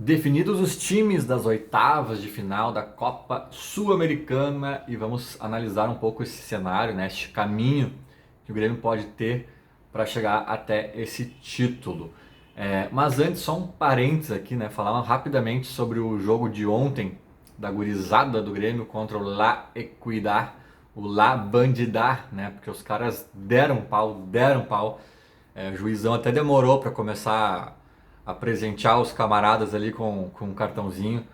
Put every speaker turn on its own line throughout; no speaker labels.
Definidos os times das oitavas de final da Copa Sul-Americana e vamos analisar um pouco esse cenário, né, este caminho que o Grêmio pode ter para chegar até esse título. Mas antes, só um parênteses aqui, né, falar rapidamente sobre o jogo de ontem da gurizada do Grêmio contra o La Equidad, o La Bandidá, né, porque os caras deram pau. O juizão até demorou para começar a presentear os camaradas ali com um cartãozinho.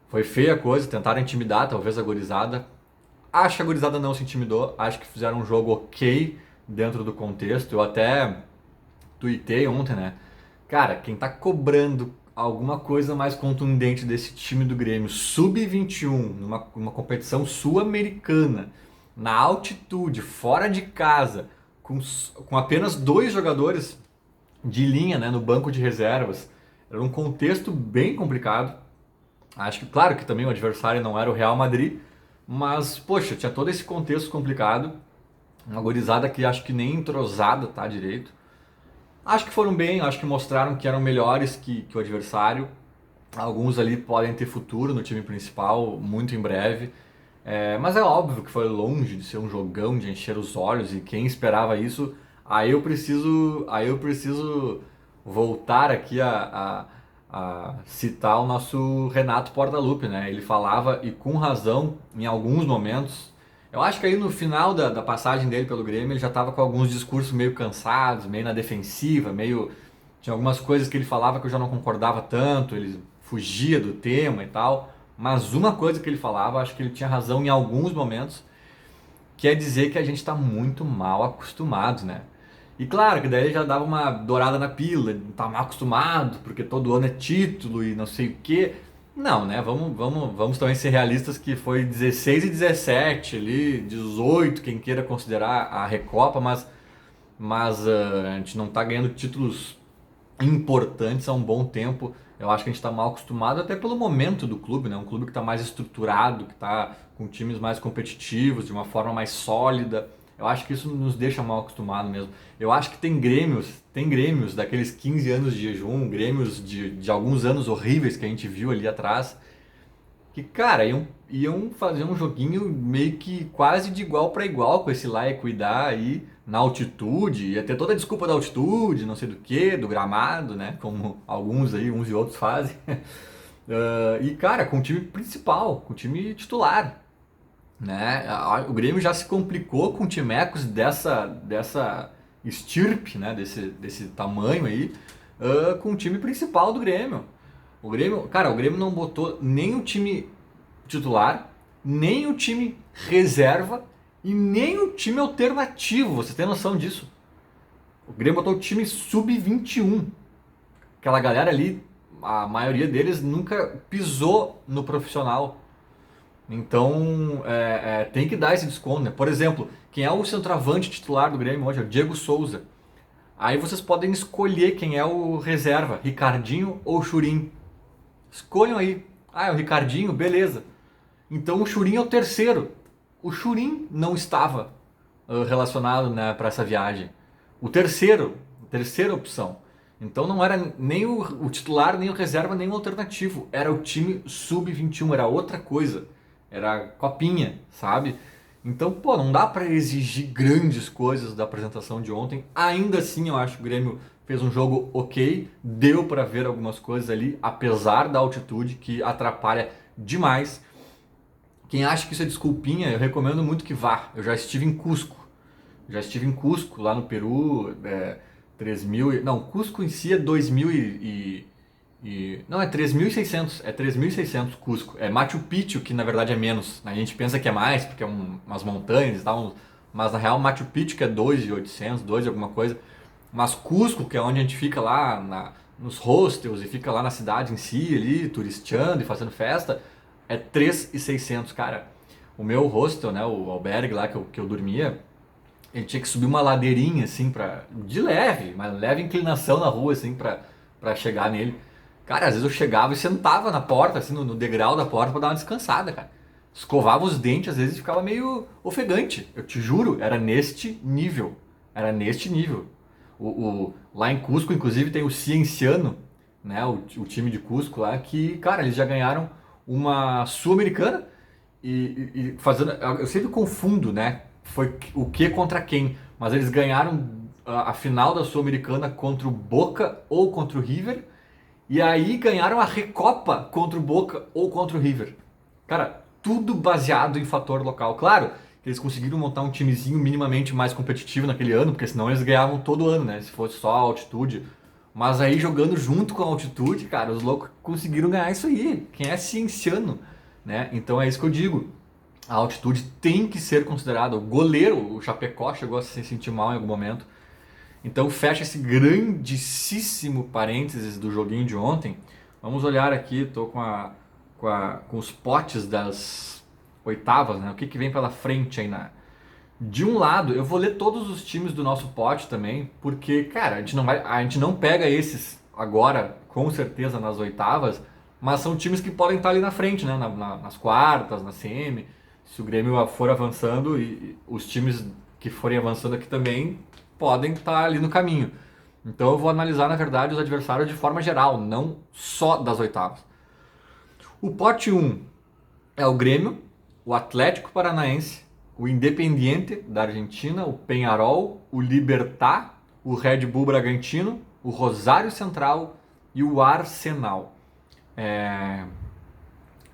Foi feia a coisa, tentaram intimidar talvez a gurizada. Acho que a gurizada não se intimidou, acho que fizeram um jogo ok dentro do contexto. Eu até tuitei ontem, né? Cara, quem tá cobrando alguma coisa mais contundente desse time do Grêmio, sub-21, numa competição sul-americana, na altitude, fora de casa, com apenas dois jogadores de linha, né, no banco de reservas. Era um contexto bem complicado. Acho que, claro, que também o adversário não era o Real Madrid, mas, poxa, tinha todo esse contexto complicado. Uma gorizada que acho que nem entrosada tá direito. Acho que foram bem, acho que mostraram que eram melhores que o adversário. Alguns ali podem ter futuro no time principal, muito em breve. Mas é óbvio que foi longe de ser um jogão de encher os olhos e quem esperava isso, aí eu preciso voltar aqui a citar o nosso Renato Portaluppi, né? Ele falava, e com razão, em alguns momentos. Eu acho que aí no final da passagem dele pelo Grêmio ele já estava com alguns discursos meio cansados, meio na defensiva, meio. Tinha algumas coisas que ele falava que eu já não concordava tanto, ele fugia do tema e tal. Mas uma coisa que ele falava, acho que ele tinha razão em alguns momentos, que é dizer que a gente está muito mal acostumado, né? E claro que daí ele já dava uma dourada na pílula, tá mal acostumado, porque todo ano é título e não sei o quê. Não, né? Vamos também ser realistas que foi 16 e 17 ali, 18, quem queira considerar a Recopa, mas a gente não tá ganhando títulos importantes há um bom tempo. Eu acho que a gente está mal acostumado até pelo momento do clube, né? Um clube que está mais estruturado, que está com times mais competitivos, de uma forma mais sólida. Eu acho que isso nos deixa mal acostumado mesmo. Eu acho que tem grêmios daqueles 15 anos de jejum, grêmios de alguns anos horríveis que a gente viu ali atrás, que, cara, iam fazer um joguinho meio que quase de igual para igual com esse lá e cuidar aí na altitude, ia ter toda a desculpa da altitude, não sei do que, do gramado, né? Como alguns aí, uns e outros fazem. E, cara, com o time principal, com o time titular, né? O Grêmio já se complicou com timecos dessa estirpe, né? Desse tamanho aí, com o time principal do Grêmio. O Grêmio não botou nem o time titular, nem o time reserva e nem o time alternativo. Você tem noção disso? O Grêmio botou o time sub-21. Aquela galera ali, a maioria deles nunca pisou no profissional. Então, tem que dar esse desconto, né? Por exemplo, quem é o centroavante titular do Grêmio hoje? É o Diego Souza. Aí vocês podem escolher quem é o reserva, Ricardinho ou Churin. Escolham aí. Ah, é o Ricardinho, beleza. Então o Churin é o terceiro. O Churin não estava relacionado, né, para essa viagem. A terceira opção. Então não era nem o titular, nem o reserva, nem o alternativo. Era o time sub-21, era outra coisa. Era copinha, sabe? Então, pô, não dá para exigir grandes coisas da apresentação de ontem. Ainda assim, eu acho que o Grêmio fez um jogo ok, deu para ver algumas coisas ali, apesar da altitude que atrapalha demais. Quem acha que isso é desculpinha, eu recomendo muito que vá. Eu já estive em Cusco. Já estive em Cusco, lá no Peru, 3.000. Não, Cusco em si é 2.000 não, é 3.600. É 3.600 Cusco. É Machu Picchu, que na verdade é menos. A gente pensa que é mais, porque é umas montanhas e tal. Mas na real, Machu Picchu que é 2.800, 2 alguma coisa. Mas Cusco, que é onde a gente fica lá nos hostels e fica lá na cidade em si, ali, turisteando e fazendo festa, é 3.600, cara. O meu hostel, né, o albergue lá que eu dormia, ele tinha que subir uma ladeirinha, assim, de leve, uma leve inclinação na rua, assim, pra chegar nele. Cara, às vezes eu chegava e sentava na porta, assim, no degrau da porta pra dar uma descansada, cara. Escovava os dentes, às vezes ficava meio ofegante. Eu te juro, era neste nível. Era neste nível. Lá em Cusco, inclusive, tem o Cienciano, né? O time de Cusco lá, que, cara, eles já ganharam uma Sul-Americana e fazendo. Eu sempre confundo, né? Foi o que contra quem, mas eles ganharam a final da Sul-Americana contra o Boca ou contra o River, e aí ganharam a Recopa contra o Boca ou contra o River. Cara, tudo baseado em fator local. Claro que eles conseguiram montar um timezinho minimamente mais competitivo naquele ano, porque senão eles ganhavam todo ano, né? Se fosse só a altitude. Mas aí jogando junto com a altitude, cara, os loucos conseguiram ganhar isso aí. Quem é cienciano, né? Então é isso que eu digo. A altitude tem que ser considerada. O goleiro, o Chapecó, chegou a se sentir mal em algum momento. Então fecha esse grandíssimo parênteses do joguinho de ontem. Vamos olhar aqui, tô com os potes das oitavas, né? O que vem pela frente aí De um lado, eu vou ler todos os times do nosso pote também, porque, cara, a gente não pega esses agora, com certeza, nas oitavas, mas são times que podem estar ali na frente, né? Nas quartas, na semi. Se o Grêmio for avançando e os times que forem avançando aqui também podem estar ali no caminho. Então eu vou analisar, na verdade, os adversários de forma geral, não só das oitavas. O pote 1 é o Grêmio, o Atlético Paranaense, o Independiente da Argentina, o Peñarol, o Libertad, o Red Bull Bragantino, o Rosário Central e o Arsenal.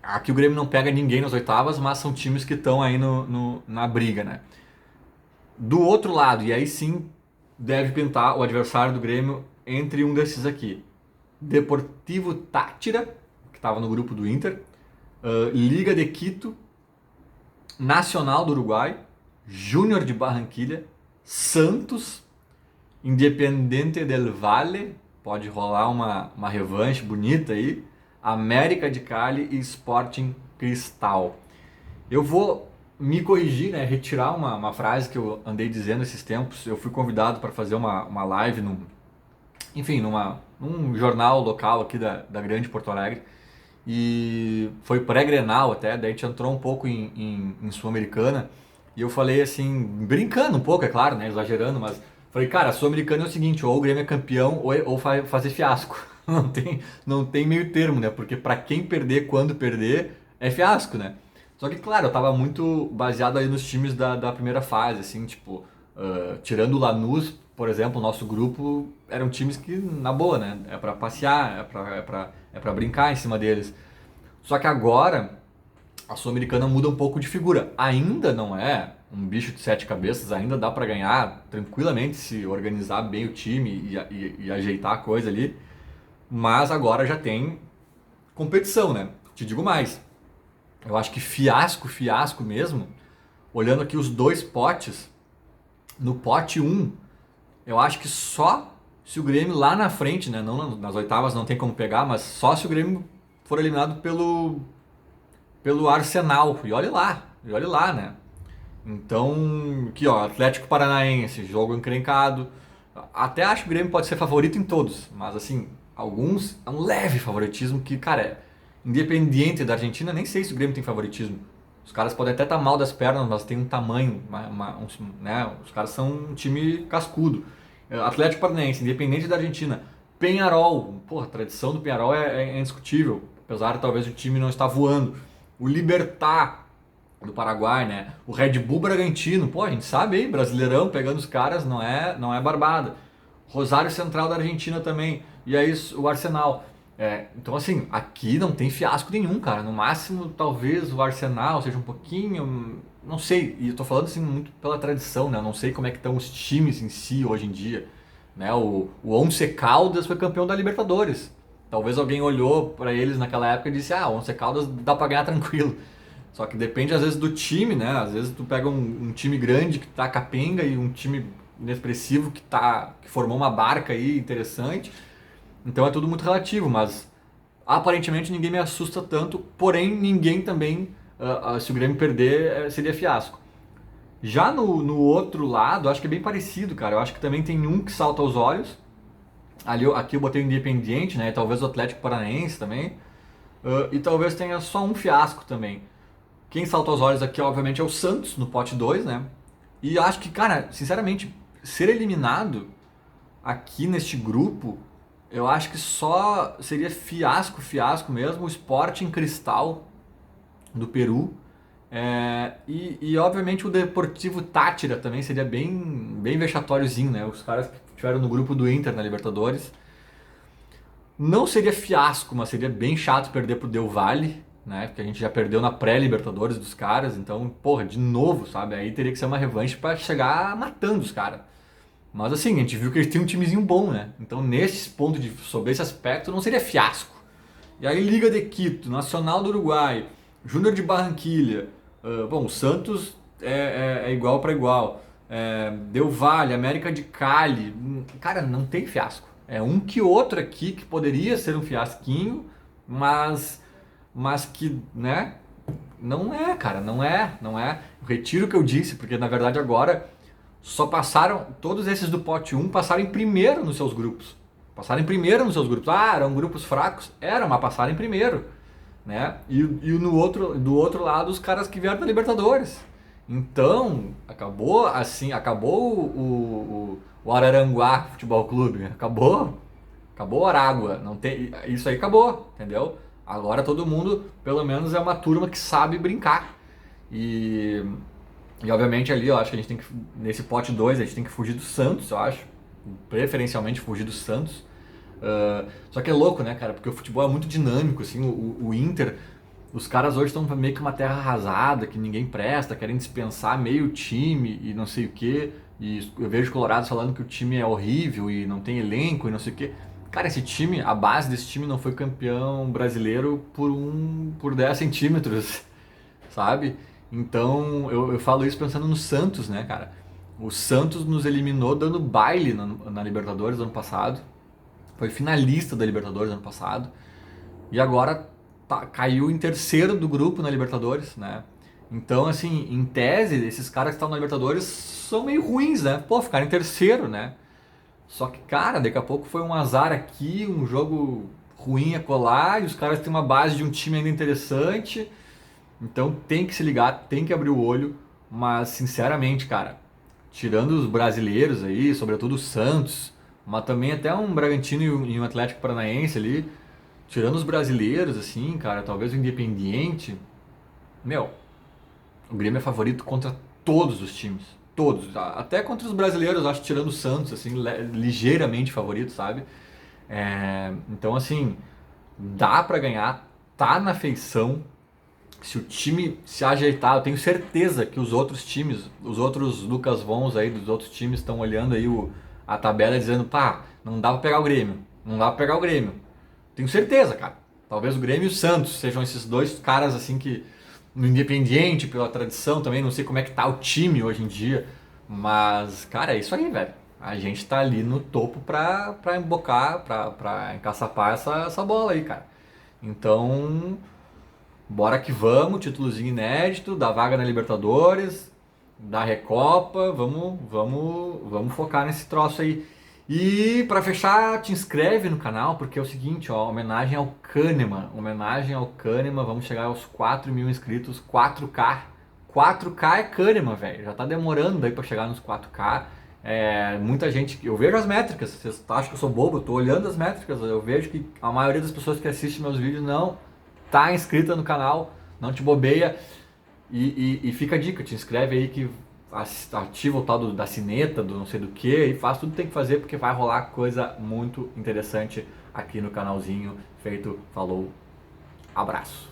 Aqui o Grêmio não pega ninguém nas oitavas, mas são times que estão aí na briga, né? Do outro lado, e aí sim deve pintar o adversário do Grêmio entre um desses aqui. Deportivo Táchira, que estava no grupo do Inter, Liga de Quito, Nacional do Uruguai, Júnior de Barranquilha, Santos, Independiente del Valle, pode rolar uma revanche bonita aí, América de Cali e Sporting Cristal. Eu vou me corrigir, né, retirar uma frase que eu andei dizendo esses tempos. Eu fui convidado para fazer uma live num jornal local aqui da grande Porto Alegre. E foi pré-Grenal até, daí a gente entrou um pouco em Sul-Americana. E eu falei assim, brincando um pouco, é claro, né, exagerando, mas falei, cara, a Sul-Americana é o seguinte, ou o Grêmio é campeão ou fazer fiasco. Não tem meio termo, né? Porque para quem perder, quando perder, é fiasco, né? Só que, claro, eu tava muito baseado aí nos times da primeira fase, assim, tipo, tirando o Lanús, por exemplo, o nosso grupo eram times que, na boa, né? É pra passear, é pra brincar em cima deles. Só que agora, a Sul-Americana muda um pouco de figura. Ainda não é um bicho de sete cabeças, ainda dá pra ganhar tranquilamente se organizar bem o time e ajeitar a coisa ali. Mas agora já tem competição, né? Te digo mais. Eu acho que fiasco mesmo, olhando aqui os dois potes, no pote 1, eu acho que só se o Grêmio lá na frente, né, não nas oitavas não tem como pegar, mas só se o Grêmio for eliminado pelo Arsenal, e olhe lá, né? Então, aqui ó, Atlético Paranaense, jogo encrencado, até acho que o Grêmio pode ser favorito em todos, mas assim, alguns é um leve favoritismo que, cara, Independiente da Argentina, nem sei se o Grêmio tem favoritismo. Os caras podem até estar mal das pernas, mas tem um tamanho, né? Os caras são um time cascudo. Atlético Paranaense, Independente da Argentina, Peñarol, porra, a tradição do Peñarol é indiscutível, apesar de talvez o time não estar voando. O Libertad do Paraguai, né? O Red Bull Bragantino, pô, a gente sabe aí, Brasileirão pegando os caras, não é barbada. Rosário Central da Argentina também, e aí o Arsenal. Então assim, aqui não tem fiasco nenhum, cara. No máximo, talvez o Arsenal seja um pouquinho, não sei. E eu tô falando assim muito pela tradição, né? Eu não sei como é que estão os times em si hoje em dia, né? O Once Caldas foi campeão da Libertadores. Talvez alguém olhou pra eles naquela época e disse: "Ah, o Once Caldas dá pra ganhar tranquilo". Só que depende às vezes do time, né? Às vezes tu pega um time grande que tá capenga e um time inexpressivo que formou uma barca aí interessante. Então é tudo muito relativo, mas aparentemente ninguém me assusta tanto, porém ninguém também, se o Grêmio perder, seria fiasco. Já no outro lado, acho que é bem parecido, cara. Eu acho que também tem um que salta aos olhos. Aqui eu botei o Independiente, né? Talvez o Atlético Paranaense também. E talvez tenha só um fiasco também. Quem salta aos olhos aqui, obviamente, é o Santos, no pote 2, né? E acho que, cara, sinceramente, ser eliminado aqui neste grupo Eu acho que só seria fiasco mesmo, o Sporting Cristal do Peru. Obviamente o Deportivo Táchira também seria bem vexatóriozinho, né? Os caras que estiveram no grupo do Inter na Libertadores. Não seria fiasco, mas seria bem chato perder pro Del Valle, né? Porque a gente já perdeu na pré-Libertadores dos caras, então, porra, de novo, sabe? Aí teria que ser uma revanche pra chegar matando os caras. Mas assim, a gente viu que eles têm um timezinho bom, né? Então, sobre esse aspecto, não seria fiasco. E aí, Liga de Quito, Nacional do Uruguai, Júnior de Barranquilha, bom, o Santos é igual para igual. Del Valle, América de Cali, cara, não tem fiasco. É um que outro aqui que poderia ser um fiasquinho, mas que, né? Não é, cara, não é. Retiro o que eu disse, porque na verdade agora só passaram, todos esses do pote um passaram em primeiro nos seus grupos. Passaram em primeiro nos seus grupos. Ah, eram grupos fracos? Eram, mas passaram em primeiro. Né? Do outro lado, os caras que vieram da Libertadores. Então, acabou o Araranguá Futebol Clube. Acabou o Aragua. Não tem, isso aí acabou, entendeu? Agora todo mundo, pelo menos, é uma turma que sabe brincar. E, e obviamente ali, eu acho que a gente tem que, nesse pote 2 a gente tem que fugir do Santos, eu acho. Preferencialmente fugir do Santos. Só que é louco, né, cara? Porque o futebol é muito dinâmico, assim, o Inter, os caras hoje estão meio que uma terra arrasada, que ninguém presta, querem dispensar meio time e não sei o quê. E eu vejo colorados falando que o time é horrível e não tem elenco e não sei o quê. Cara, esse time, a base desse time não foi campeão brasileiro por 10 centímetros, sabe? Então eu falo isso pensando no Santos, né, cara? O Santos nos eliminou dando baile na Libertadores do ano passado. Foi finalista da Libertadores ano passado. E agora caiu em terceiro do grupo na Libertadores, né? Então, assim, em tese, esses caras que estão na Libertadores são meio ruins, né? Pô, ficaram em terceiro, né? Só que, cara, daqui a pouco foi um azar aqui, um jogo ruim acolá, e os caras têm uma base de um time ainda interessante. Então tem que se ligar, tem que abrir o olho. Mas, sinceramente, cara, tirando os brasileiros aí, sobretudo o Santos, mas também até um Bragantino e um Atlético Paranaense ali, tirando os brasileiros, assim, cara, talvez o Independiente, meu, o Grêmio é favorito contra todos os times. Todos. Até contra os brasileiros, acho, tirando o Santos, assim, ligeiramente favorito, sabe? Então, assim, dá pra ganhar, tá na feição. Se o time se ajeitar, eu tenho certeza que os outros times, os outros Lucas Vons aí dos outros times estão olhando aí a tabela dizendo, pá, não dá pra pegar o Grêmio, não dá pra pegar o Grêmio. Tenho certeza, cara. Talvez o Grêmio e o Santos sejam esses dois caras assim que no Independiente, pela tradição também, não sei como é que tá o time hoje em dia, mas, cara, é isso aí, velho. A gente tá ali no topo pra embocar, pra encaçapar essa bola aí, cara. Então, bora que vamos, títulozinho inédito, da vaga na Libertadores, da Recopa, vamos focar nesse troço aí. E pra fechar, te inscreve no canal, porque é o seguinte, ó, homenagem ao Kahneman, vamos chegar aos 4.000 inscritos, 4K. 4K é Kahneman, velho, já tá demorando aí pra chegar nos 4K. Muita gente, eu vejo as métricas, vocês acham que eu sou bobo, eu tô olhando as métricas, eu vejo que a maioria das pessoas que assistem meus vídeos não tá inscrita no canal, não te bobeia. E fica a dica, te inscreve aí que ativa o tal da sineta, do não sei do que, e faz tudo que tem que fazer porque vai rolar coisa muito interessante aqui no canalzinho. Feito, falou, abraço.